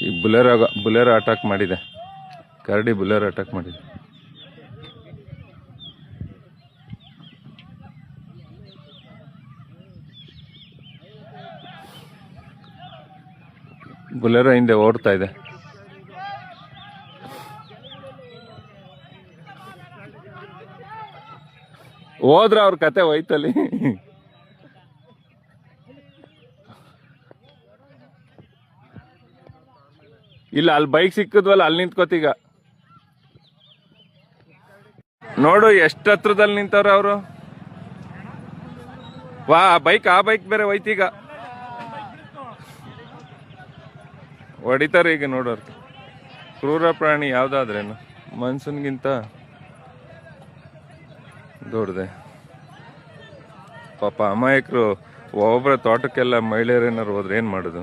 ಈ ಬುಲೆರೋ ಅಟ್ಯಾಕ್ ಮಾಡಿದೆ, ಕರಡಿ ಬುಲೆರೋ ಅಟ್ಯಾಕ್ ಮಾಡಿದೆ. ಬುಲೆರೋ ಹಿಂದೆ ಓಡ್ತಾ ಇದೆ. ಹೋದ್ರ ಅವ್ರ ಕತೆ ಹೋಯ್ತಲ್ಲಿ. ಇಲ್ಲ, ಅಲ್ಲಿ ಬೈಕ್ ಸಿಕ್ಕದ್ವಲ್ಲ, ಅಲ್ಲಿ ನಿಂತ್ಕೋತೀಗ. ನೋಡು ಎಷ್ಟು ಹತ್ರದಲ್ಲಿ ನಿಂತವ್ರ ಅವರು. ವಾ, ಆ ಬೈಕ್ ಬೇರೆ ಹೋಯ್ತೀಗ. ಹೊಡಿತಾರೆ ಈಗ ನೋಡೋರು. ಕ್ರೂರ ಪ್ರಾಣಿ ಯಾವ್ದಾದ್ರೇನು ಮನ್ಸನ್ಗಿಂತ ದೊಡ್ಡದೆ. ಪಾಪ ಅಮಾಯಕರು ಒಬ್ಬೊಬ್ಬರ ತೋಟಕ್ಕೆಲ್ಲ ಮಹಿಳೆಯರೇನಾರು ಹೋದ್ರೆ ಏನ್ ಮಾಡುದು?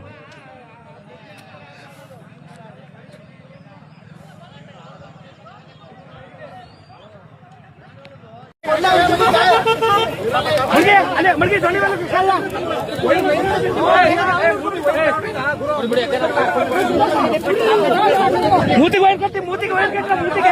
ಮೂತಿಗೆ ವೈರ್ ಕಟ್ಟಿ ಮೂತಿಗೆ ವೈರ್ ಕಟ್ರ ಮೂತಿಗೆ